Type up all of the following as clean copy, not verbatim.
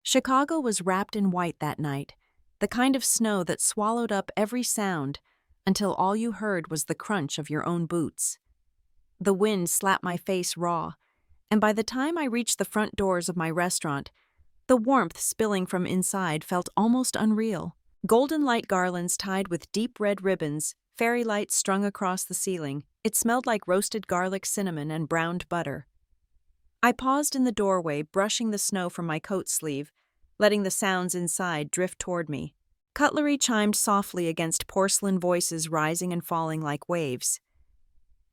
Chicago was wrapped in white that night, the kind of snow that swallowed up every sound until all you heard was the crunch of your own boots. The wind slapped my face raw, and by the time I reached the front doors of my restaurant, the warmth spilling from inside felt almost unreal. Golden light garlands tied with deep red ribbons, fairy lights strung across the ceiling. It smelled like roasted garlic, cinnamon, and browned butter. I paused in the doorway, brushing the snow from my coat sleeve, letting the sounds inside drift toward me. Cutlery chimed softly against porcelain voices rising and falling like waves.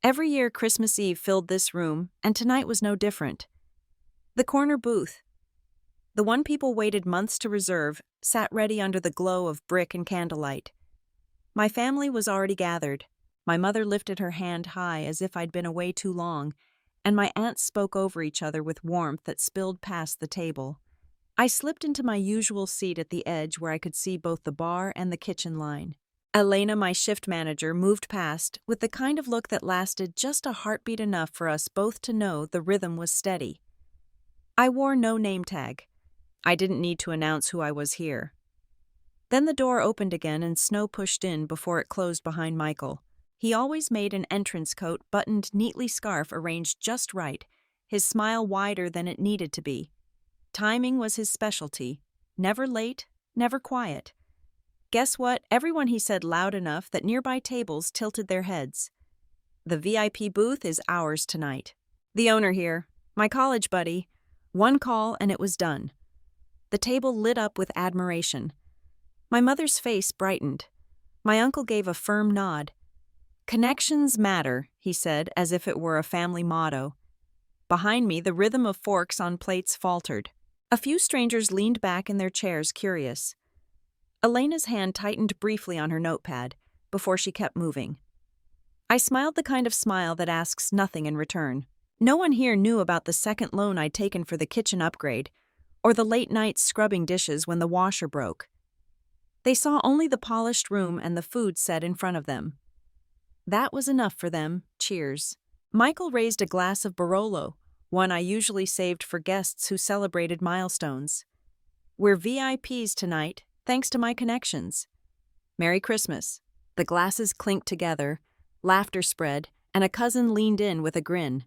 Every year Christmas Eve filled this room, and tonight was no different. The corner booth, the one people waited months to reserve, sat ready under the glow of brick and candlelight. My family was already gathered. My mother lifted her hand high as if I'd been away too long, and my aunts spoke over each other with warmth that spilled past the table. I slipped into my usual seat at the edge where I could see both the bar and the kitchen line. Elena, my shift manager, moved past with the kind of look that lasted just a heartbeat enough for us both to know the rhythm was steady. I wore no name tag. I didn't need to announce who I was here. Then the door opened again and snow pushed in before it closed behind Michael. He always made an entrance coat, buttoned neatly, scarf arranged just right, his smile wider than it needed to be. Timing was his specialty. Never late, never quiet. Guess what? Everyone, he said loud enough that nearby tables tilted their heads. The VIP booth is ours tonight. The owner here, my college buddy. One call and it was done. The table lit up with admiration. My mother's face brightened. My uncle gave a firm nod. Connections matter, he said, as if it were a family motto. Behind me, the rhythm of forks on plates faltered. A few strangers leaned back in their chairs, curious. Elena's hand tightened briefly on her notepad before she kept moving. I smiled the kind of smile that asks nothing in return. No one here knew about the second loan I'd taken for the kitchen upgrade, or the late nights scrubbing dishes when the washer broke. They saw only the polished room and the food set in front of them. That was enough for them. Cheers. Michael raised a glass of Barolo, one I usually saved for guests who celebrated milestones. We're VIPs tonight, thanks to my connections. Merry Christmas. The glasses clinked together, laughter spread, and a cousin leaned in with a grin.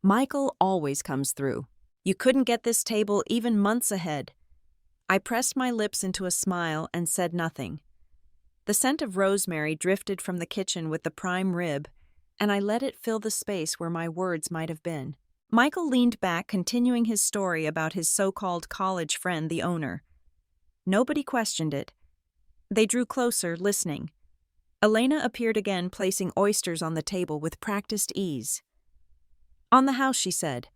Michael always comes through. You couldn't get this table even months ahead. I pressed my lips into a smile and said nothing. The scent of rosemary drifted from the kitchen with the prime rib, and I let it fill the space where my words might have been. Michael leaned back, continuing his story about his so-called college friend, the owner. Nobody questioned it. They drew closer, listening. Elena appeared again, placing oysters on the table with practiced ease. On the house, she said.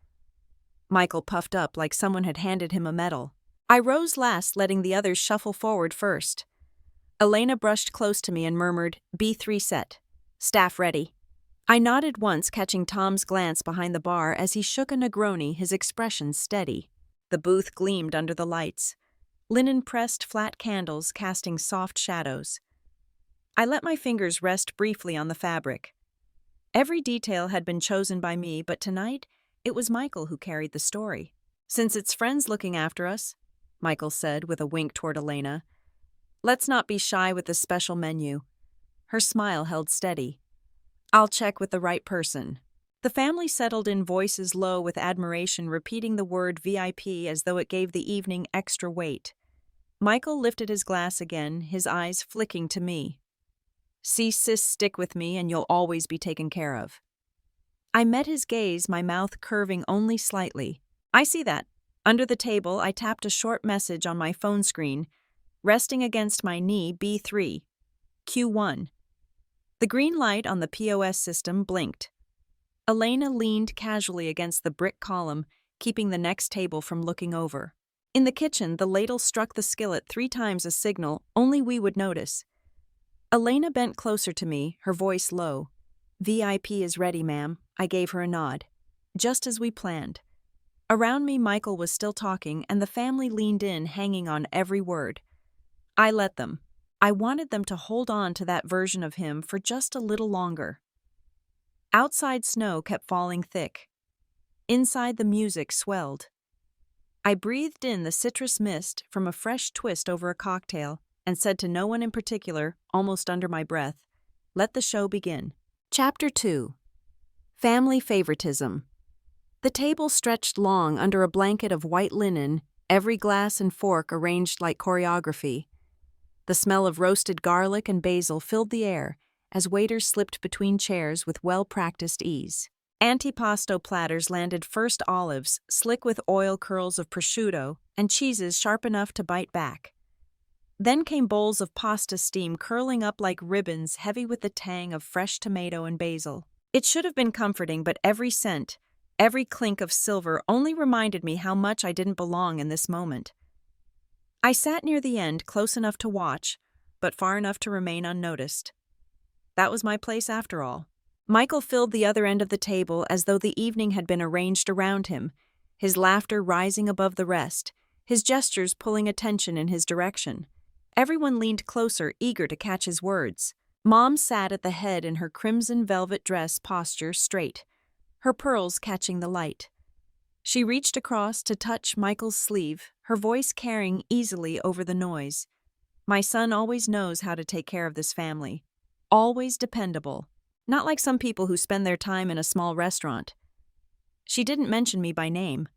Michael puffed up like someone had handed him a medal. I rose last, letting the others shuffle forward first. Elena brushed close to me and murmured, B3 set. Staff ready. I nodded once, catching Tom's glance behind the bar as he shook a Negroni, his expression steady. The booth gleamed under the lights. Linen-pressed flat candles casting soft shadows. I let my fingers rest briefly on the fabric. Every detail had been chosen by me, but tonight, it was Michael who carried the story. Since it's friends looking after us, Michael said with a wink toward Elena, let's not be shy with the special menu. Her smile held steady. I'll check with the right person. The family settled in, voices low with admiration, repeating the word VIP as though it gave the evening extra weight. Michael lifted his glass again, his eyes flicking to me. See, sis, stick with me and you'll always be taken care of. I met his gaze, my mouth curving only slightly. I see that. Under the table, I tapped a short message on my phone screen, resting against my knee, B3. Q1. The green light on the POS system blinked. Elena leaned casually against the brick column, keeping the next table from looking over. In the kitchen, the ladle struck the skillet 3 times, a signal only we would notice. Elena bent closer to me, her voice low. VIP is ready, ma'am. I gave her a nod. Just as we planned. Around me, Michael was still talking, and the family leaned in, hanging on every word. I let them. I wanted them to hold on to that version of him for just a little longer. Outside, snow kept falling thick. Inside, the music swelled. I breathed in the citrus mist from a fresh twist over a cocktail and said to no one in particular, almost under my breath, "Let the show begin." Chapter 2. Family Favoritism. The table stretched long under a blanket of white linen, every glass and fork arranged like choreography. The smell of roasted garlic and basil filled the air as waiters slipped between chairs with well-practiced ease. Antipasto platters landed first olives, slick with oil curls of prosciutto, and cheeses sharp enough to bite back. Then came bowls of pasta steam curling up like ribbons, heavy with the tang of fresh tomato and basil. It should have been comforting, but every cent, every clink of silver only reminded me how much I didn't belong in this moment. I sat near the end, close enough to watch, but far enough to remain unnoticed. That was my place after all. Michael filled the other end of the table as though the evening had been arranged around him, his laughter rising above the rest, his gestures pulling attention in his direction. Everyone leaned closer, eager to catch his words. Mom sat at the head in her crimson velvet dress, posture straight, her pearls catching the light. She reached across to touch Michael's sleeve, her voice carrying easily over the noise. "My son always knows how to take care of this family. Always dependable. Not like some people who spend their time in a small restaurant." She didn't mention me by name.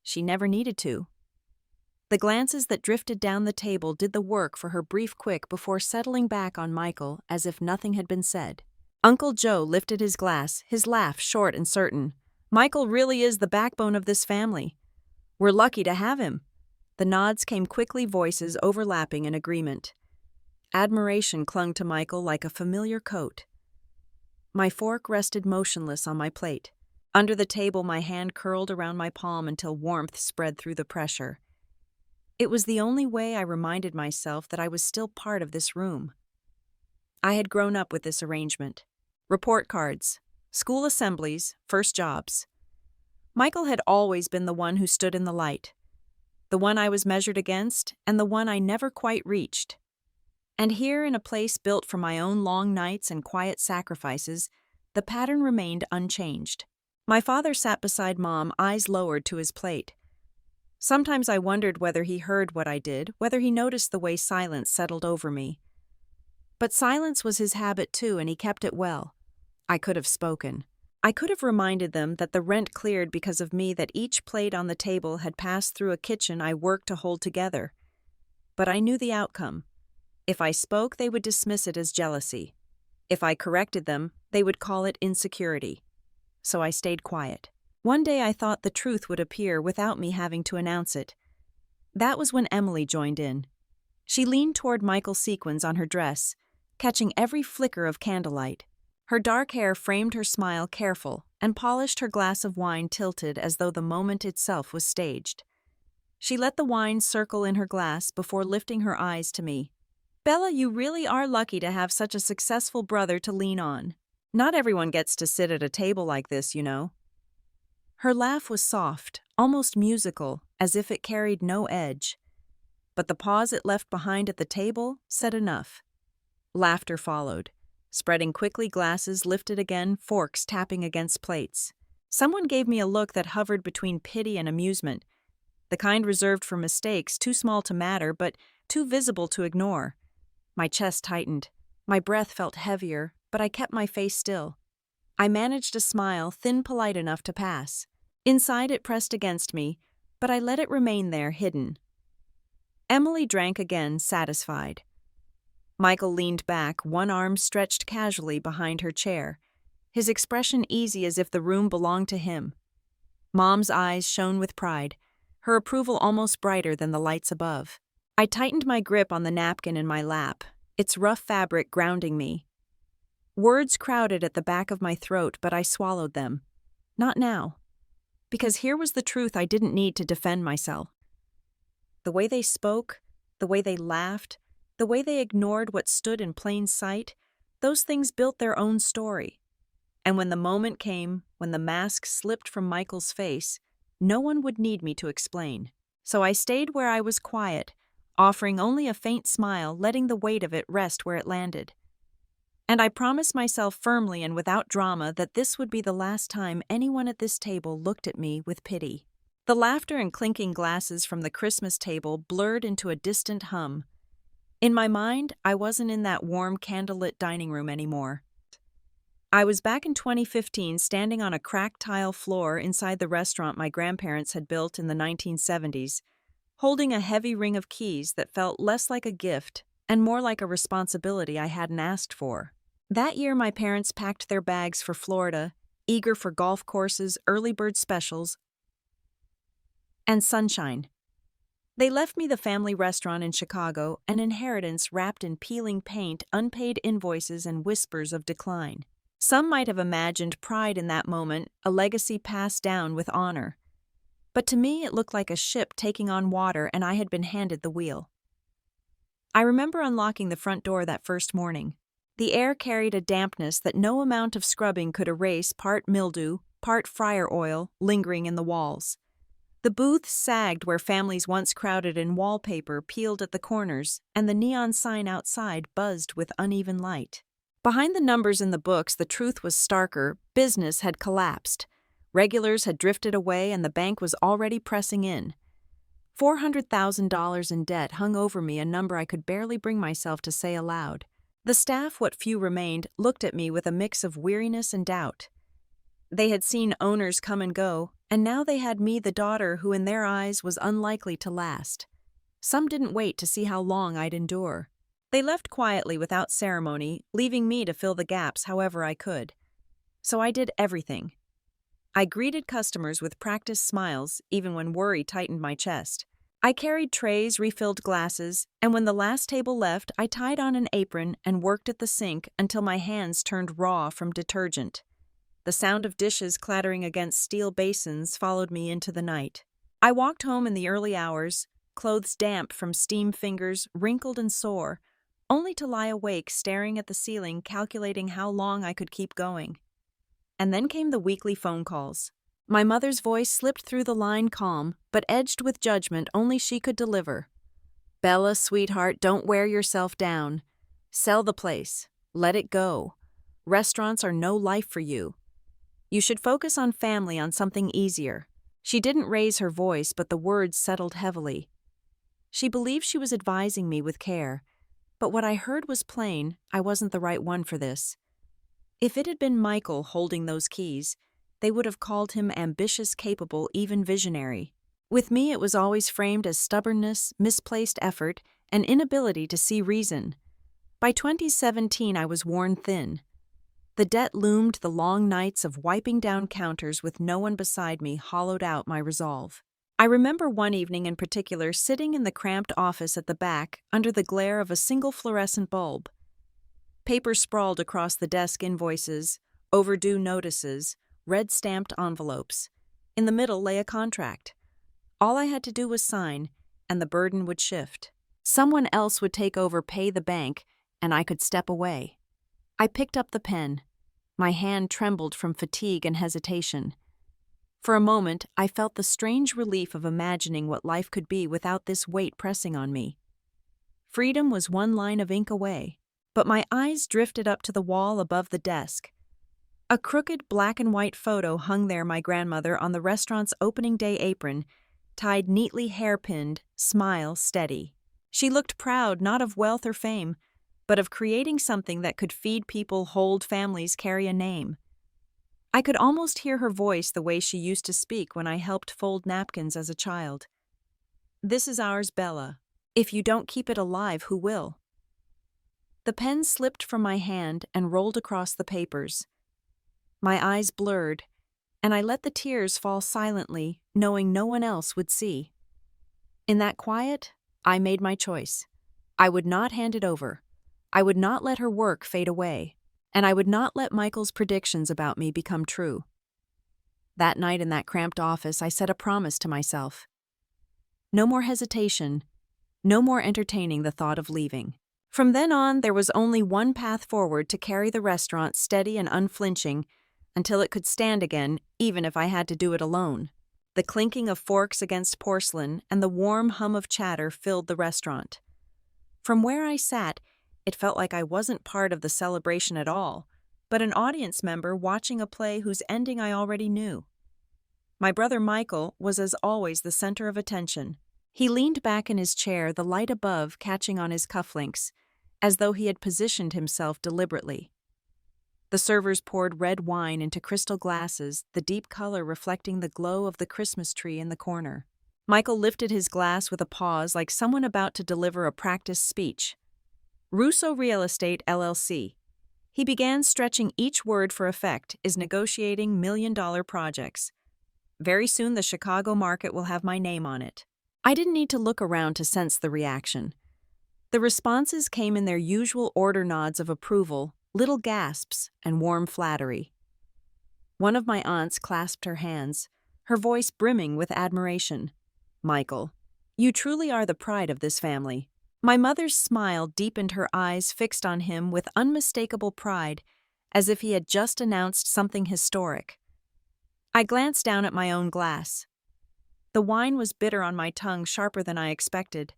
She never needed to. The glances that drifted down the table did the work for her brief quick before settling back on Michael as if nothing had been said. Uncle Joe lifted his glass, his laugh short and certain. "Michael really is the backbone of this family. We're lucky to have him." The nods came quickly, voices overlapping in agreement. Admiration clung to Michael like a familiar coat. My fork rested motionless on my plate. Under the table, my hand curled around my palm until warmth spread through the pressure. It was the only way I reminded myself that I was still part of this room. I had grown up with this arrangement. Report cards, school assemblies, first jobs. Michael had always been the one who stood in the light, the one I was measured against, and the one I never quite reached. And here, in a place built for my own long nights and quiet sacrifices, the pattern remained unchanged. My father sat beside Mom, eyes lowered to his plate. Sometimes I wondered whether he heard what I did, whether he noticed the way silence settled over me. But silence was his habit too, and he kept it well. I could have spoken. I could have reminded them that the rent cleared because of me, that each plate on the table had passed through a kitchen I worked to hold together. But I knew the outcome. If I spoke, they would dismiss it as jealousy. If I corrected them, they would call it insecurity. So I stayed quiet. One day I thought the truth would appear without me having to announce it. That was when Emily joined in. She leaned toward Michael's sequins on her dress, catching every flicker of candlelight. Her dark hair framed her smile, careful, and polished her glass of wine tilted as though the moment itself was staged. She let the wine circle in her glass before lifting her eyes to me. "Bella, you really are lucky to have such a successful brother to lean on. Not everyone gets to sit at a table like this, you know." Her laugh was soft, almost musical, as if it carried no edge. But the pause it left behind at the table said enough. Laughter followed. Spreading quickly, glasses lifted again, forks tapping against plates. Someone gave me a look that hovered between pity and amusement, the kind reserved for mistakes too small to matter but too visible to ignore. My chest tightened. My breath felt heavier, but I kept my face still. I managed a smile, thin, polite enough to pass. Inside it pressed against me, but I let it remain there, hidden. Emily drank again, satisfied. Michael leaned back, one arm stretched casually behind her chair, his expression easy as if the room belonged to him. Mom's eyes shone with pride, her approval almost brighter than the lights above. I tightened my grip on the napkin in my lap, its rough fabric grounding me. Words crowded at the back of my throat, but I swallowed them. Not now. Because here was the truth I didn't need to defend myself. The way they spoke, the way they laughed, the way they ignored what stood in plain sight, those things built their own story. And when the moment came, when the mask slipped from Michael's face, no one would need me to explain. So I stayed where I was quiet, offering only a faint smile, letting the weight of it rest where it landed. And I promised myself firmly and without drama that this would be the last time anyone at this table looked at me with pity. The laughter and clinking glasses from the Christmas table blurred into a distant hum. In my mind, I wasn't in that warm, candlelit dining room anymore. I was back in 2015, standing on a cracked tile floor inside the restaurant my grandparents had built in the 1970s, holding a heavy ring of keys that felt less like a gift and more like a responsibility I hadn't asked for. That year, my parents packed their bags for Florida, eager for golf courses, early bird specials, and sunshine. They left me the family restaurant in Chicago, an inheritance wrapped in peeling paint, unpaid invoices, and whispers of decline. Some might have imagined pride in that moment, a legacy passed down with honor. But to me, it looked like a ship taking on water, and I had been handed the wheel. I remember unlocking the front door that first morning. The air carried a dampness that no amount of scrubbing could erase, part mildew, part fryer oil, lingering in the walls. The booths sagged where families once crowded, and wallpaper peeled at the corners, and the neon sign outside buzzed with uneven light. Behind the numbers in the books, the truth was starker. Business had collapsed. Regulars had drifted away, and the bank was already pressing in. $400,000 in debt hung over me, a number I could barely bring myself to say aloud. The staff, what few remained, looked at me with a mix of weariness and doubt. They had seen owners come and go, and now they had me, the daughter who in their eyes was unlikely to last. Some didn't wait to see how long I'd endure. They left quietly without ceremony, leaving me to fill the gaps however I could. So I did everything. I greeted customers with practiced smiles, even when worry tightened my chest. I carried trays, refilled glasses, and when the last table left, I tied on an apron and worked at the sink until my hands turned raw from detergent. The sound of dishes clattering against steel basins followed me into the night. I walked home in the early hours, clothes damp from steam fingers, wrinkled and sore, only to lie awake staring at the ceiling, calculating how long I could keep going. And then came the weekly phone calls. My mother's voice slipped through the line, calm, but edged with judgment only she could deliver. "Bella, sweetheart, don't wear yourself down. Sell the place. Let it go. Restaurants are no life for you. You should focus on family, on something easier." She didn't raise her voice, but the words settled heavily. She believed she was advising me with care, but what I heard was plain: I wasn't the right one for this. If it had been Michael holding those keys, they would have called him ambitious, capable, even visionary. With me, it was always framed as stubbornness, misplaced effort, and inability to see reason. By 2017, I was worn thin. The debt loomed, the long nights of wiping down counters with no one beside me hollowed out my resolve. I remember one evening in particular, sitting in the cramped office at the back under the glare of a single fluorescent bulb. Paper sprawled across the desk, invoices, overdue notices, red-stamped envelopes. In the middle lay a contract. All I had to do was sign, and the burden would shift. Someone else would take over, pay the bank, and I could step away. I picked up the pen. My hand trembled from fatigue and hesitation. For a moment, I felt the strange relief of imagining what life could be without this weight pressing on me. Freedom was one line of ink away, but my eyes drifted up to the wall above the desk. A crooked black and white photo hung there, my grandmother on the restaurant's opening day apron, tied neatly hairpinned, smile steady. She looked proud, not of wealth or fame, but of creating something that could feed people, hold families, carry a name. I could almost hear her voice the way she used to speak when I helped fold napkins as a child. "This is ours, Bella. If you don't keep it alive, who will?" The pen slipped from my hand and rolled across the papers. My eyes blurred, and I let the tears fall silently, knowing no one else would see. In that quiet, I made my choice. I would not hand it over. I would not let her work fade away, and I would not let Michael's predictions about me become true. That night in that cramped office, I set a promise to myself. No more hesitation, no more entertaining the thought of leaving. From then on, there was only one path forward: to carry the restaurant steady and unflinching until it could stand again, even if I had to do it alone. The clinking of forks against porcelain and the warm hum of chatter filled the restaurant. From where I sat, it felt like I wasn't part of the celebration at all, but an audience member watching a play whose ending I already knew. My brother Michael was as always the center of attention. He leaned back in his chair, the light above catching on his cufflinks, as though he had positioned himself deliberately. The servers poured red wine into crystal glasses, the deep color reflecting the glow of the Christmas tree in the corner. Michael lifted his glass with a pause, like someone about to deliver a practice speech. Russo Real Estate, LLC. He began, stretching each word for effect, is negotiating million-dollar projects. Very soon the Chicago market will have my name on it. I didn't need to look around to sense the reaction. The responses came in their usual order: nods of approval, little gasps, and warm flattery. One of my aunts clasped her hands, her voice brimming with admiration. "Michael, you truly are the pride of this family." My mother's smile deepened, her eyes fixed on him with unmistakable pride, as if he had just announced something historic. I glanced down at my own glass. The wine was bitter on my tongue, sharper than I expected.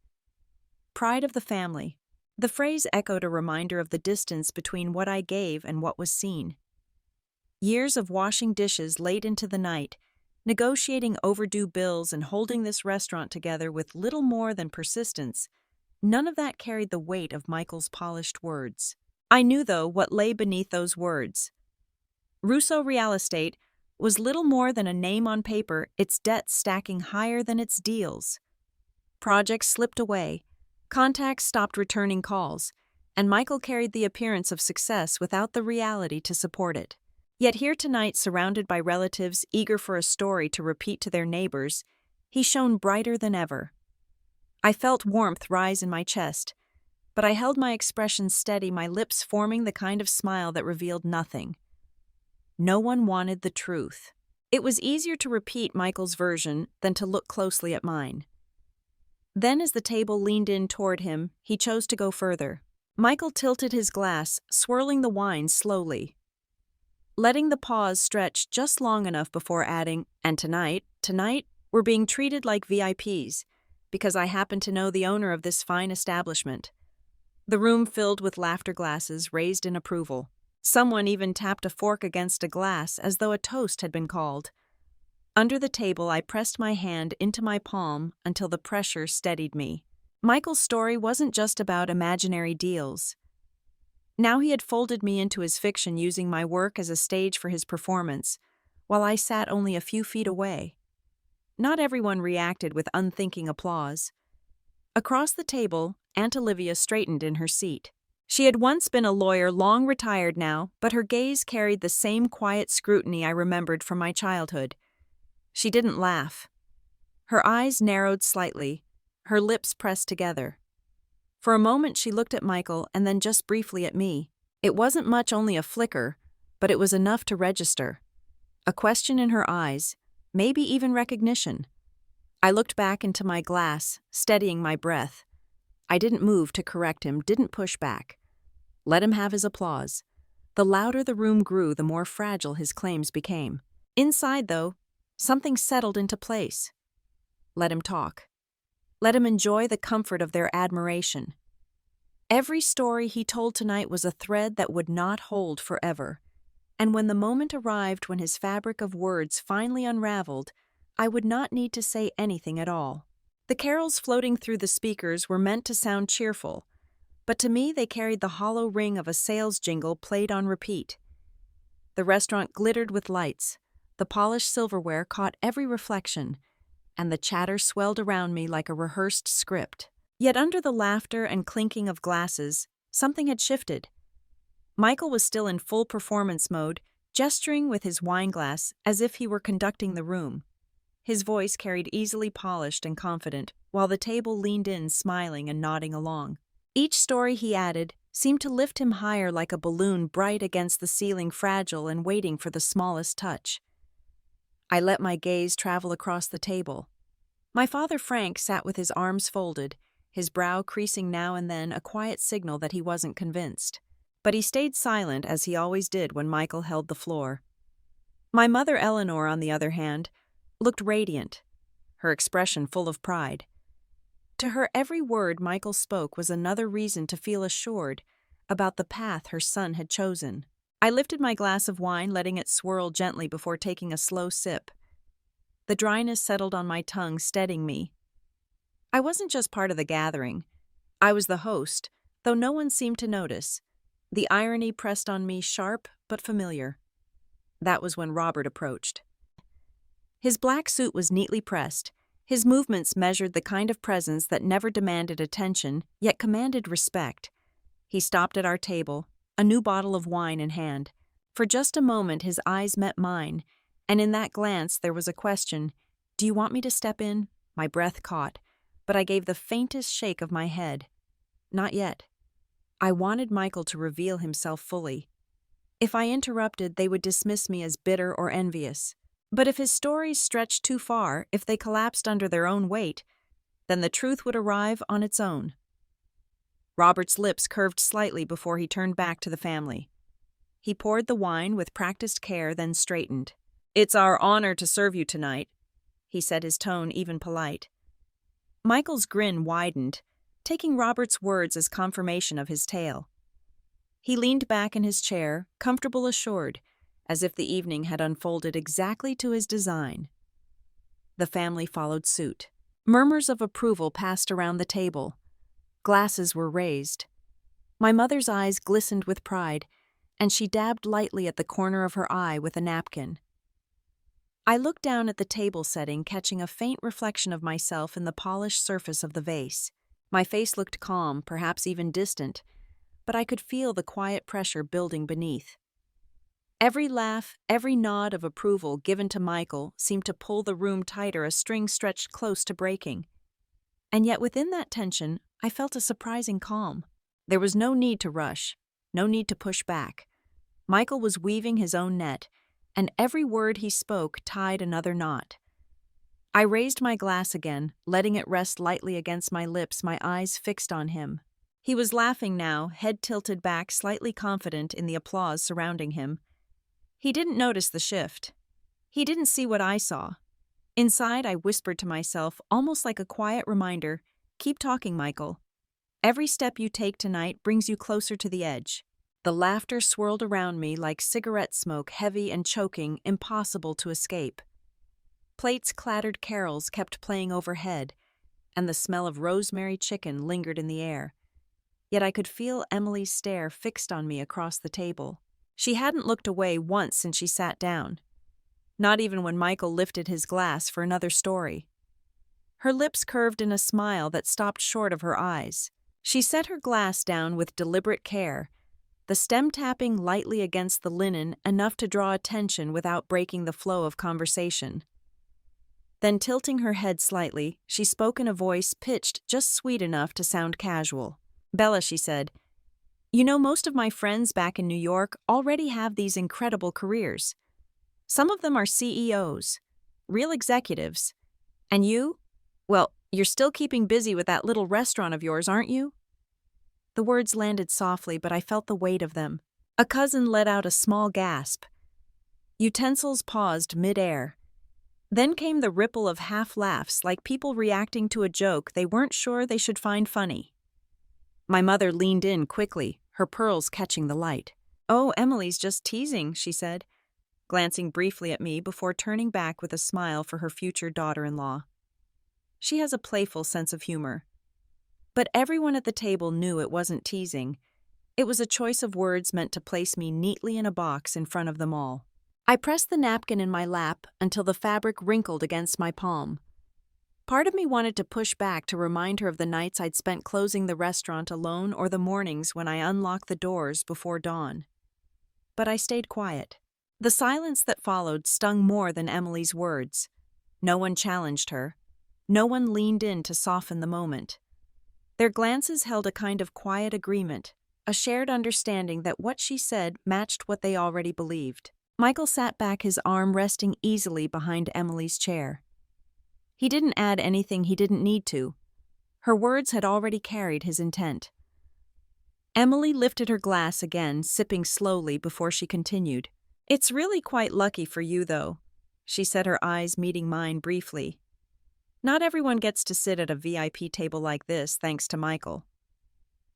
Pride of the family. The phrase echoed, a reminder of the distance between what I gave and what was seen. Years of washing dishes late into the night, negotiating overdue bills, and holding this restaurant together with little more than persistence. None of that carried the weight of Michael's polished words. I knew, though, what lay beneath those words. Russo Real Estate was little more than a name on paper, its debts stacking higher than its deals. Projects slipped away, contacts stopped returning calls, and Michael carried the appearance of success without the reality to support it. Yet here tonight, surrounded by relatives eager for a story to repeat to their neighbors, he shone brighter than ever. I felt warmth rise in my chest, but I held my expression steady, my lips forming the kind of smile that revealed nothing. No one wanted the truth. It was easier to repeat Michael's version than to look closely at mine. Then, as the table leaned in toward him, he chose to go further. Michael tilted his glass, swirling the wine slowly, letting the pause stretch just long enough before adding, "And tonight, we're being treated like VIPs, because I happen to know the owner of this fine establishment." The room filled with laughter, glasses raised in approval. Someone even tapped a fork against a glass as though a toast had been called. Under the table, I pressed my hand into my palm until the pressure steadied me. Michael's story wasn't just about imaginary deals. Now he had folded me into his fiction, using my work as a stage for his performance, while I sat only a few feet away. Not everyone reacted with unthinking applause. Across the table, Aunt Olivia straightened in her seat. She had once been a lawyer, long retired now, but her gaze carried the same quiet scrutiny I remembered from my childhood. She didn't laugh. Her eyes narrowed slightly, her lips pressed together. For a moment she looked at Michael and then just briefly at me. It wasn't much, only a flicker, but it was enough to register. A question in her eyes, maybe even recognition. I looked back into my glass, steadying my breath. I didn't move to correct him, didn't push back. Let him have his applause. The louder the room grew, the more fragile his claims became. Inside, though, something settled into place. Let him talk. Let him enjoy the comfort of their admiration. Every story he told tonight was a thread that would not hold forever. And when the moment arrived, when his fabric of words finally unraveled, I would not need to say anything at all. The carols floating through the speakers were meant to sound cheerful, but to me they carried the hollow ring of a sales jingle played on repeat. The restaurant glittered with lights, the polished silverware caught every reflection, and the chatter swelled around me like a rehearsed script. Yet under the laughter and clinking of glasses, something had shifted. Michael was still in full performance mode, gesturing with his wineglass as if he were conducting the room. His voice carried easily, polished and confident, while the table leaned in, smiling and nodding along. Each story he added seemed to lift him higher, like a balloon bright against the ceiling, fragile and waiting for the smallest touch. I let my gaze travel across the table. My father Frank sat with his arms folded, his brow creasing now and then, a quiet signal that he wasn't convinced. But he stayed silent, as he always did when Michael held the floor. My mother Eleanor, on the other hand, looked radiant, her expression full of pride. To her, every word Michael spoke was another reason to feel assured about the path her son had chosen. I lifted my glass of wine, letting it swirl gently before taking a slow sip. The dryness settled on my tongue, steadying me. I wasn't just part of the gathering. I was the host, though no one seemed to notice. The irony pressed on me, sharp but familiar. That was when Robert approached. His black suit was neatly pressed. His movements measured the kind of presence that never demanded attention, yet commanded respect. He stopped at our table, a new bottle of wine in hand. For just a moment his eyes met mine, and in that glance there was a question. "Do you want me to step in?" My breath caught, but I gave the faintest shake of my head. Not yet. I wanted Michael to reveal himself fully. If I interrupted, they would dismiss me as bitter or envious. But if his stories stretched too far, if they collapsed under their own weight, then the truth would arrive on its own. Robert's lips curved slightly before he turned back to the family. He poured the wine with practiced care, then straightened. "It's our honor to serve you tonight," he said, his tone even polite. Michael's grin widened, taking Robert's words as confirmation of his tale. He leaned back in his chair, comfortable, assured, as if the evening had unfolded exactly to his design. The family followed suit. Murmurs of approval passed around the table. Glasses were raised. My mother's eyes glistened with pride, and she dabbed lightly at the corner of her eye with a napkin. I looked down at the table setting, catching a faint reflection of myself in the polished surface of the vase. My face looked calm, perhaps even distant, but I could feel the quiet pressure building beneath. Every laugh, every nod of approval given to Michael seemed to pull the room tighter, a string stretched close to breaking. And yet within that tension, I felt a surprising calm. There was no need to rush, no need to push back. Michael was weaving his own net, and every word he spoke tied another knot. I raised my glass again, letting it rest lightly against my lips, my eyes fixed on him. He was laughing now, head tilted back, slightly confident in the applause surrounding him. He didn't notice the shift. He didn't see what I saw. Inside, I whispered to myself, almost like a quiet reminder, "Keep talking, Michael. Every step you take tonight brings you closer to the edge." The laughter swirled around me like cigarette smoke, heavy and choking, impossible to escape. Plates clattered, carols kept playing overhead, and the smell of rosemary chicken lingered in the air. Yet I could feel Emily's stare fixed on me across the table. She hadn't looked away once since she sat down, not even when Michael lifted his glass for another story. Her lips curved in a smile that stopped short of her eyes. She set her glass down with deliberate care, the stem tapping lightly against the linen enough to draw attention without breaking the flow of conversation. Then, tilting her head slightly, she spoke in a voice pitched just sweet enough to sound casual. "Bella," she said, "you know, most of my friends back in New York already have these incredible careers. Some of them are CEOs, real executives. And you? Well, you're still keeping busy with that little restaurant of yours, aren't you?" The words landed softly, but I felt the weight of them. A cousin let out a small gasp. Utensils paused mid-air. Then came the ripple of half-laughs, like people reacting to a joke they weren't sure they should find funny. My mother leaned in quickly, her pearls catching the light. "Oh, Emily's just teasing," she said, glancing briefly at me before turning back with a smile for her future daughter-in-law. She has a playful sense of humor. But everyone at the table knew it wasn't teasing. It was a choice of words meant to place me neatly in a box in front of them all. I pressed the napkin in my lap until the fabric wrinkled against my palm. Part of me wanted to push back to remind her of the nights I'd spent closing the restaurant alone or the mornings when I unlocked the doors before dawn. But I stayed quiet. The silence that followed stung more than Emily's words. No one challenged her. No one leaned in to soften the moment. Their glances held a kind of quiet agreement, a shared understanding that what she said matched what they already believed. Michael sat back, his arm resting easily behind Emily's chair. He didn't add anything he didn't need to. Her words had already carried his intent. Emily lifted her glass again, sipping slowly before she continued. "It's really quite lucky for you, though," she said, her eyes meeting mine briefly. "Not everyone gets to sit at a VIP table like this, thanks to Michael."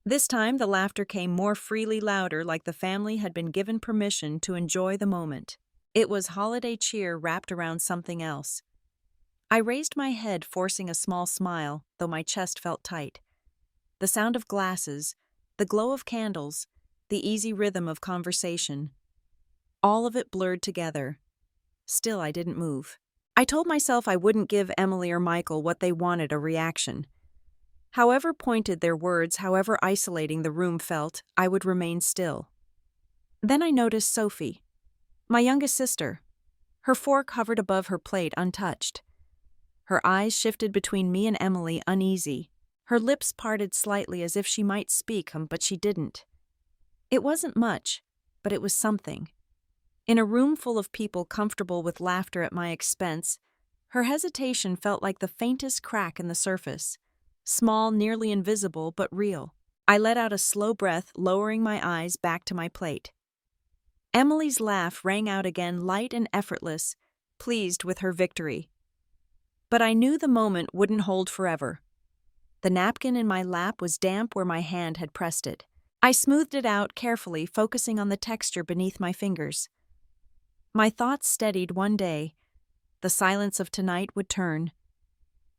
This time the laughter came more freely, louder, like the family had been given permission to enjoy the moment. It was holiday cheer wrapped around something else. I raised my head, forcing a small smile, though my chest felt tight. The sound of glasses, the glow of candles, the easy rhythm of conversation, all of it blurred together. Still, I didn't move. I told myself I wouldn't give Emily or Michael what they wanted, a reaction. However pointed their words, however isolating the room felt, I would remain still. Then I noticed Sophie, my youngest sister. Her fork hovered above her plate untouched. Her eyes shifted between me and Emily, uneasy. Her lips parted slightly as if she might speak, but she didn't. It wasn't much, but it was something. In a room full of people comfortable with laughter at my expense, her hesitation felt like the faintest crack in the surface. Small, nearly invisible, but real. I let out a slow breath, lowering my eyes back to my plate. Emily's laugh rang out again, light and effortless, pleased with her victory. But I knew the moment wouldn't hold forever. The napkin in my lap was damp where my hand had pressed it. I smoothed it out carefully, focusing on the texture beneath my fingers. My thoughts steadied. One day, the silence of tonight would turn,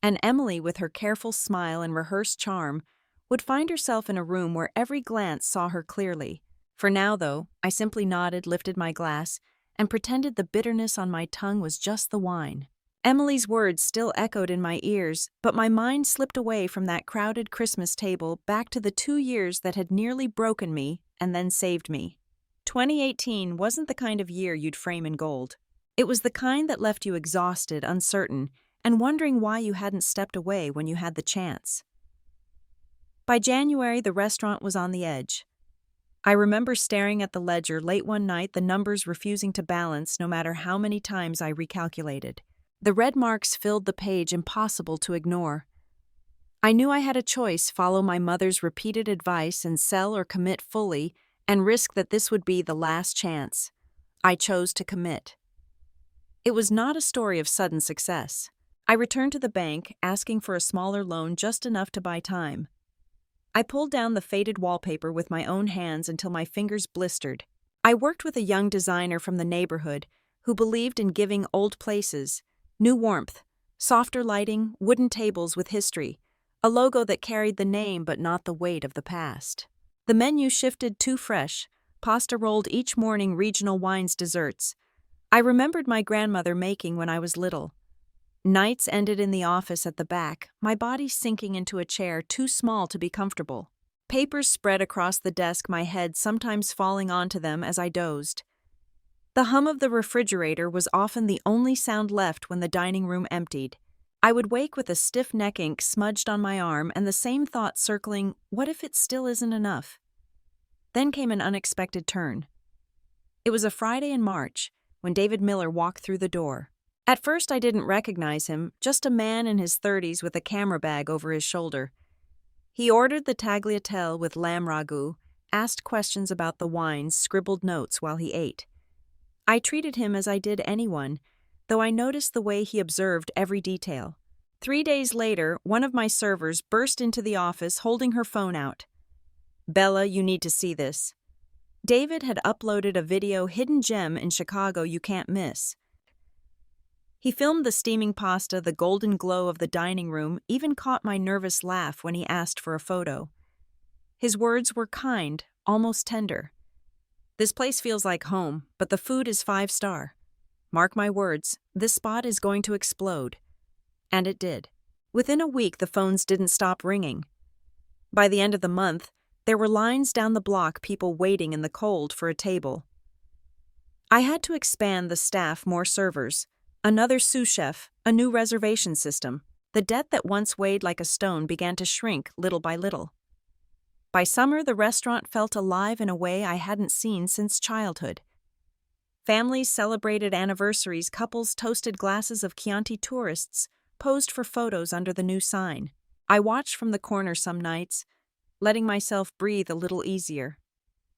and Emily, with her careful smile and rehearsed charm, would find herself in a room where every glance saw her clearly. For now, though, I simply nodded, lifted my glass, and pretended the bitterness on my tongue was just the wine. Emily's words still echoed in my ears, but my mind slipped away from that crowded Christmas table back to the 2 years that had nearly broken me and then saved me. 2018 wasn't the kind of year you'd frame in gold. It was the kind that left you exhausted, uncertain, and wondering why you hadn't stepped away when you had the chance. By January, the restaurant was on the edge. I remember staring at the ledger late one night, the numbers refusing to balance no matter how many times I recalculated. The red marks filled the page, impossible to ignore. I knew I had a choice: follow my mother's repeated advice and sell, or commit fully and risk that this would be the last chance. I chose to commit. It was not a story of sudden success. I returned to the bank, asking for a smaller loan, just enough to buy time. I pulled down the faded wallpaper with my own hands until my fingers blistered. I worked with a young designer from the neighborhood who believed in giving old places new warmth, softer lighting, wooden tables with history, a logo that carried the name but not the weight of the past. The menu shifted too fresh, pasta rolled each morning, regional wines, desserts. I remembered my grandmother making when I was little. Nights ended in the office at the back, my body sinking into a chair too small to be comfortable. Papers spread across the desk, my head sometimes falling onto them as I dozed. The hum of the refrigerator was often the only sound left when the dining room emptied. I would wake with a stiff neck ink smudged on my arm and the same thought circling, what if it still isn't enough? Then came an unexpected turn. It was a Friday in March when David Miller walked through the door. At first I didn't recognize him, just a man in his 30s with a camera bag over his shoulder. He ordered the tagliatelle with lamb ragu, asked questions about the wines, scribbled notes while he ate. I treated him as I did anyone, though I noticed the way he observed every detail. 3 days later, one of my servers burst into the office holding her phone out. "Bella, you need to see this." David had uploaded a video, hidden gem in Chicago you can't miss. He filmed the steaming pasta, the golden glow of the dining room, even caught my nervous laugh when he asked for a photo. His words were kind, almost tender. "This place feels like home, but the food is 5-star. Mark my words, this spot is going to explode." And it did. Within a week, the phones didn't stop ringing. By the end of the month, there were lines down the block, people waiting in the cold for a table. I had to expand the staff, more servers, another sous chef, a new reservation system. The debt that once weighed like a stone began to shrink little by little. By summer, the restaurant felt alive in a way I hadn't seen since childhood. Families celebrated anniversaries, couples toasted glasses of Chianti, tourists posed for photos under the new sign. I watched from the corner some nights, letting myself breathe a little easier.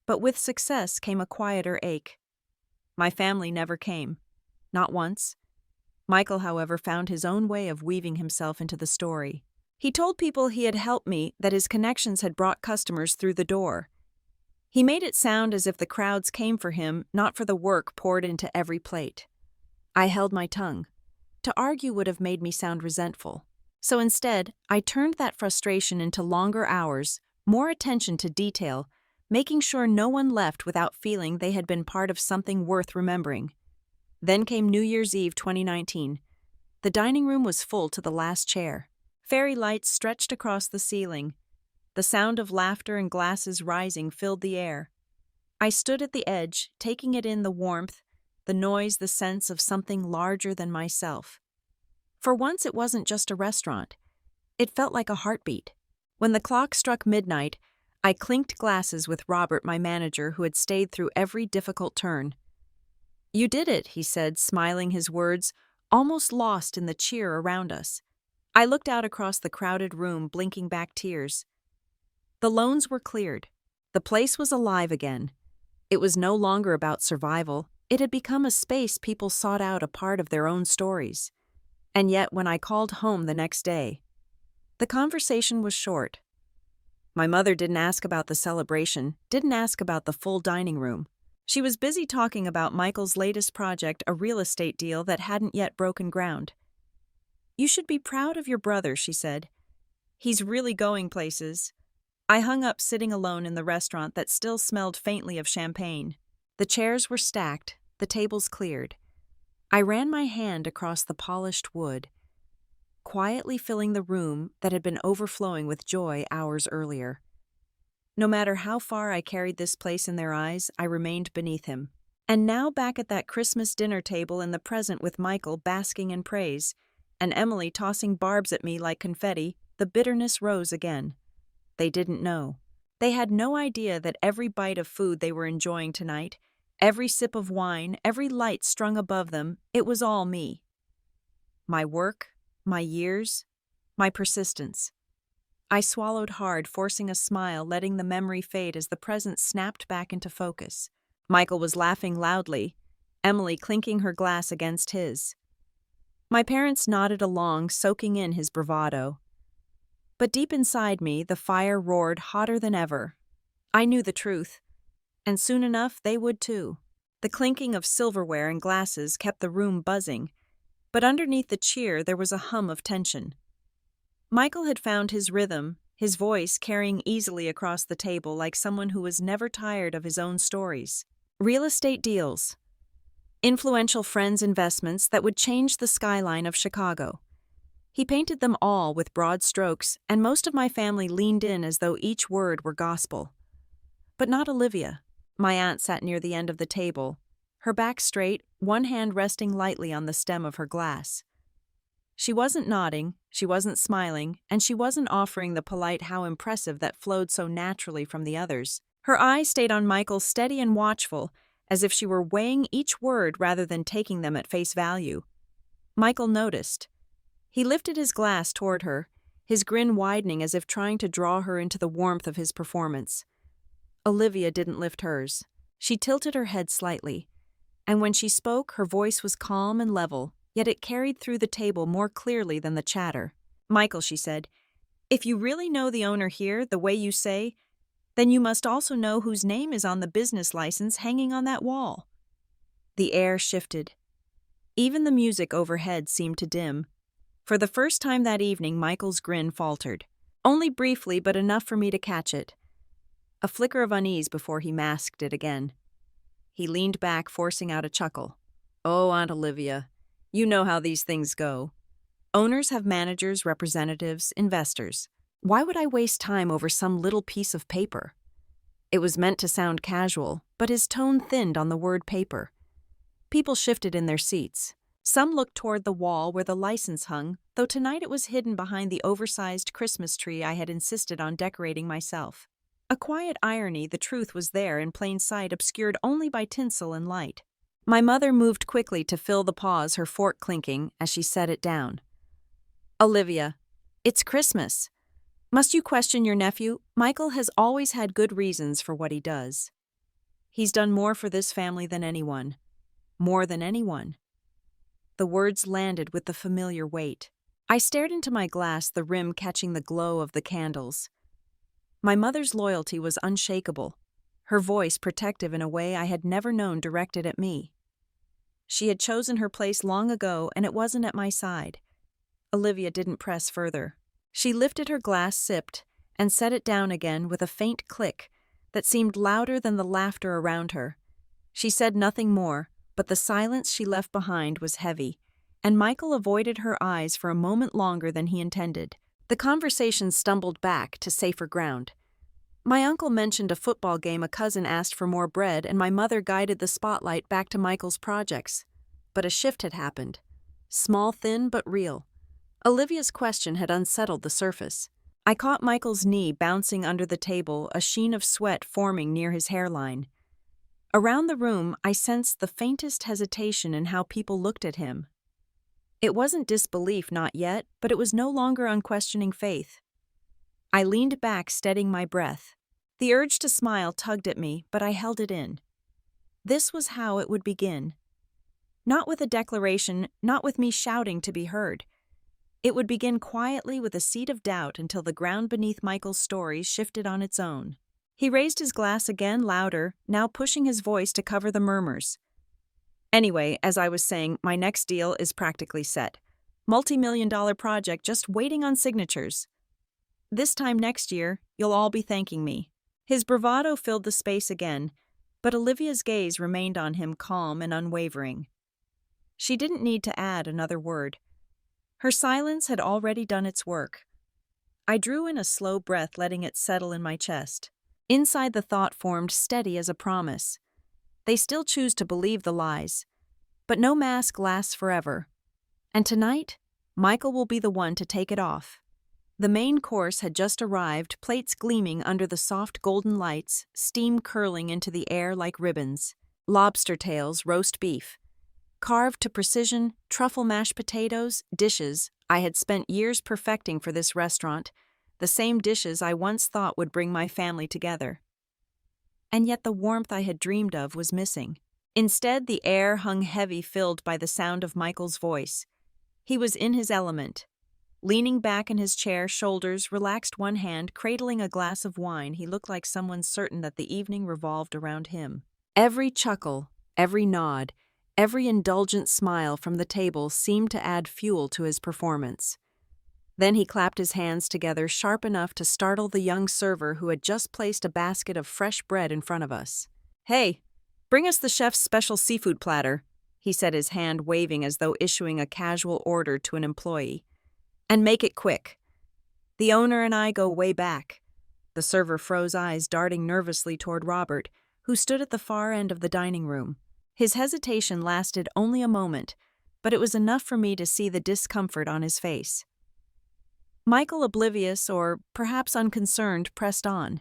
But with success came a quieter ache. My family never came. Not once. Michael, however, found his own way of weaving himself into the story. He told people he had helped me, that his connections had brought customers through the door. He made it sound as if the crowds came for him, not for the work poured into every plate. I held my tongue. To argue would have made me sound resentful. So instead, I turned that frustration into longer hours, more attention to detail, making sure no one left without feeling they had been part of something worth remembering. Then came New Year's Eve 2019. The dining room was full to the last chair. Fairy lights stretched across the ceiling. The sound of laughter and glasses rising filled the air. I stood at the edge, taking it in, the warmth, the noise, the sense of something larger than myself. For once, it wasn't just a restaurant. It felt like a heartbeat. When the clock struck midnight, I clinked glasses with Robert, my manager, who had stayed through every difficult turn. "You did it," he said, smiling, his words almost lost in the cheer around us. I looked out across the crowded room, blinking back tears. The loans were cleared. The place was alive again. It was no longer about survival. It had become a space people sought out, a part of their own stories. And yet, when I called home the next day, the conversation was short. My mother didn't ask about the celebration, didn't ask about the full dining room. She was busy talking about Michael's latest project, a real estate deal that hadn't yet broken ground. "You should be proud of your brother," she said. "He's really going places." I hung up, sitting alone in the restaurant that still smelled faintly of champagne. The chairs were stacked, the tables cleared. I ran my hand across the polished wood, quietly filling the room that had been overflowing with joy hours earlier. No matter how far I carried this place in their eyes, I remained beneath him. And now, back at that Christmas dinner table in the present, with Michael basking in praise, and Emily tossing barbs at me like confetti, the bitterness rose again. They didn't know. They had no idea that every bite of food they were enjoying tonight, every sip of wine, every light strung above them, it was all me. My work, my years, my persistence. I swallowed hard, forcing a smile, letting the memory fade as the present snapped back into focus. Michael was laughing loudly, Emily clinking her glass against his. My parents nodded along, soaking in his bravado. But deep inside me, the fire roared hotter than ever. I knew the truth, and soon enough they would too. The clinking of silverware and glasses kept the room buzzing, but underneath the cheer there was a hum of tension. Michael had found his rhythm, his voice carrying easily across the table like someone who was never tired of his own stories. Real estate deals, influential friends' investments that would change the skyline of Chicago. He painted them all with broad strokes, and most of my family leaned in as though each word were gospel. But not Olivia. My aunt sat near the end of the table, her back straight, one hand resting lightly on the stem of her glass. She wasn't nodding, she wasn't smiling, and she wasn't offering the polite "how impressive" that flowed so naturally from the others. Her eyes stayed on Michael, steady and watchful, as if she were weighing each word rather than taking them at face value. Michael noticed. He lifted his glass toward her, his grin widening as if trying to draw her into the warmth of his performance. Olivia didn't lift hers. She tilted her head slightly, and when she spoke, her voice was calm and level, yet it carried through the table more clearly than the chatter. "Michael," she said, "if you really know the owner here the way you say, then you must also know whose name is on the business license hanging on that wall." The air shifted. Even the music overhead seemed to dim. For the first time that evening, Michael's grin faltered. Only briefly, but enough for me to catch it. A flicker of unease before he masked it again. He leaned back, forcing out a chuckle. "Oh, Aunt Olivia, you know how these things go. Owners have managers, representatives, investors. Why would I waste time over some little piece of paper?" It was meant to sound casual, but his tone thinned on the word paper. People shifted in their seats. Some looked toward the wall where the license hung, though tonight it was hidden behind the oversized Christmas tree I had insisted on decorating myself. A quiet irony, the truth was there in plain sight, obscured only by tinsel and light. My mother moved quickly to fill the pause, her fork clinking as she set it down. "Olivia, it's Christmas. Must you question your nephew? Michael has always had good reasons for what he does. He's done more for this family than anyone. More than anyone." The words landed with the familiar weight. I stared into my glass, the rim catching the glow of the candles. My mother's loyalty was unshakable, her voice protective in a way I had never known directed at me. She had chosen her place long ago, and it wasn't at my side. Olivia didn't press further. She lifted her glass, sipped, and set it down again with a faint click that seemed louder than the laughter around her. She said nothing more, but the silence she left behind was heavy, and Michael avoided her eyes for a moment longer than he intended. The conversation stumbled back to safer ground. My uncle mentioned a football game a cousin asked for more bread, and my mother guided the spotlight back to Michael's projects. But a shift had happened. Small, thin, but real. Olivia's question had unsettled the surface. I caught Michael's knee bouncing under the table, a sheen of sweat forming near his hairline. Around the room, I sensed the faintest hesitation in how people looked at him. It wasn't disbelief, not yet, but it was no longer unquestioning faith. I leaned back, steadying my breath. The urge to smile tugged at me, but I held it in. This was how it would begin. Not with a declaration, not with me shouting to be heard. It would begin quietly with a seed of doubt until the ground beneath Michael's story shifted on its own. He raised his glass again, louder, now pushing his voice to cover the murmurs. Anyway, as I was saying, my next deal is practically set. Multi-million-dollar project just waiting on signatures. This time next year, you'll all be thanking me. His bravado filled the space again, but Olivia's gaze remained on him, calm and unwavering. She didn't need to add another word. Her silence had already done its work. I drew in a slow breath, letting it settle in my chest. Inside, the thought formed steady as a promise. They still choose to believe the lies. But no mask lasts forever. And tonight, Michael will be the one to take it off. The main course had just arrived, plates gleaming under the soft golden lights, steam curling into the air like ribbons. Lobster tails, roast beef. Carved to precision, truffle mashed potatoes, dishes I had spent years perfecting for this restaurant, the same dishes I once thought would bring my family together. And yet the warmth I had dreamed of was missing. Instead, the air hung heavy, filled by the sound of Michael's voice. He was in his element. Leaning back in his chair, shoulders relaxed, one hand cradling a glass of wine, he looked like someone certain that the evening revolved around him. Every chuckle, every nod, every indulgent smile from the table seemed to add fuel to his performance. Then he clapped his hands together, sharp enough to startle the young server who had just placed a basket of fresh bread in front of us. "Hey, bring us the chef's special seafood platter," he said, his hand waving as though issuing a casual order to an employee. "And make it quick. The owner and I go way back." The server froze, eyes darting nervously toward Robert, who stood at the far end of the dining room. His hesitation lasted only a moment, but it was enough for me to see the discomfort on his face. Michael, oblivious or perhaps unconcerned, pressed on.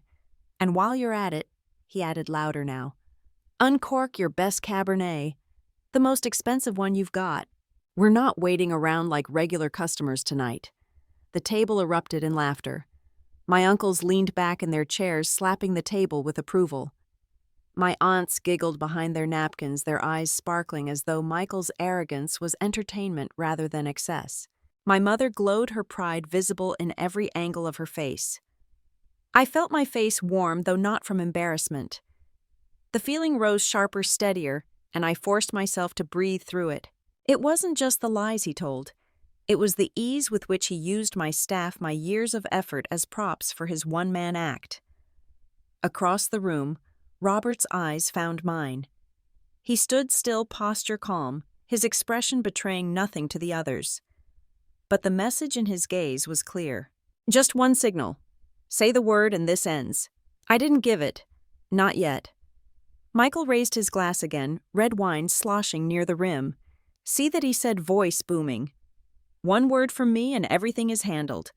"And while you're at it," he added louder now, "uncork your best Cabernet, the most expensive one you've got. We're not waiting around like regular customers tonight." The table erupted in laughter. My uncles leaned back in their chairs, slapping the table with approval. My aunts giggled behind their napkins, their eyes sparkling as though Michael's arrogance was entertainment rather than excess. My mother glowed, her pride visible in every angle of her face. I felt my face warm, though not from embarrassment. The feeling rose sharper, steadier, and I forced myself to breathe through it. It wasn't just the lies he told. It was the ease with which he used my staff, my years of effort, as props for his one-man act. Across the room, Robert's eyes found mine. He stood still, posture calm, his expression betraying nothing to the others. But the message in his gaze was clear. "Just one signal. Say the word and this ends." I didn't give it. Not yet. Michael raised his glass again, red wine sloshing near the rim. See that he said, voice booming. "One word from me and everything is handled."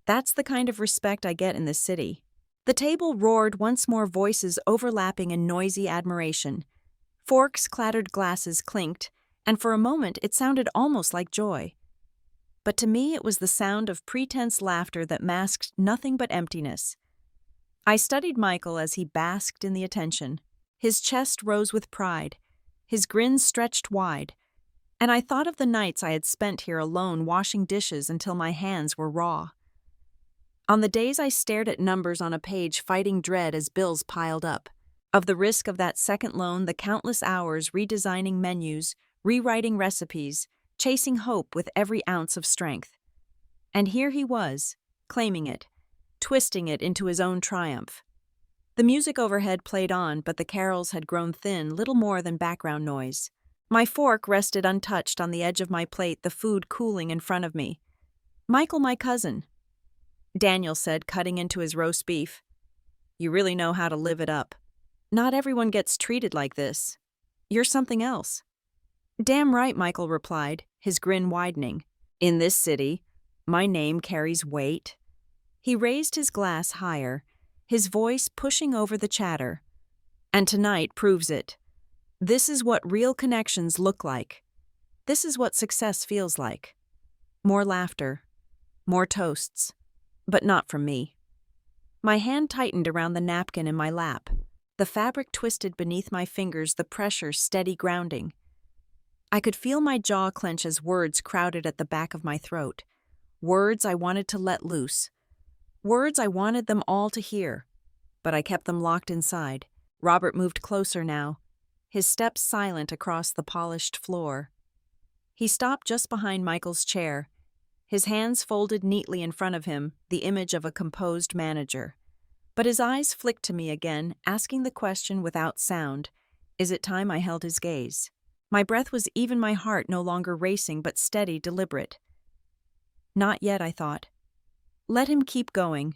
That's the kind of respect I get in this city. The table roared once more, voices overlapping in noisy admiration. Forks clattered, glasses clinked, and for a moment it sounded almost like joy. But to me it was the sound of pretense laughter that masked nothing but emptiness. I studied Michael as he basked in the attention. His chest rose with pride, his grin stretched wide, and I thought of the nights I had spent here alone washing dishes until my hands were raw. On the days I stared at numbers on a page, fighting dread as bills piled up. Of the risk of that second loan, the countless hours redesigning menus, rewriting recipes, chasing hope with every ounce of strength. And here he was, claiming it, twisting it into his own triumph. The music overhead played on, but the carols had grown thin, little more than background noise. My fork rested untouched on the edge of my plate, the food cooling in front of me. "Michael, my cousin," Daniel said, cutting into his roast beef. "You really know how to live it up. Not everyone gets treated like this. You're something else." "Damn right," Michael replied, his grin widening. "In this city, my name carries weight." He raised his glass higher, his voice pushing over the chatter. "And tonight proves it. This is what real connections look like. This is what success feels like. More laughter, more toasts, but not from me." My hand tightened around the napkin in my lap. The fabric twisted beneath my fingers, the pressure steady grounding. I could feel my jaw clench as words crowded at the back of my throat. Words I wanted to let loose. Words I wanted them all to hear. But I kept them locked inside. Robert moved closer now, his steps silent across the polished floor. He stopped just behind Michael's chair, his hands folded neatly in front of him, the image of a composed manager. But his eyes flicked to me again, asking the question without sound. Is it time I held his gaze? My breath was even, my heart no longer racing but steady, deliberate. Not yet, I thought. Let him keep going.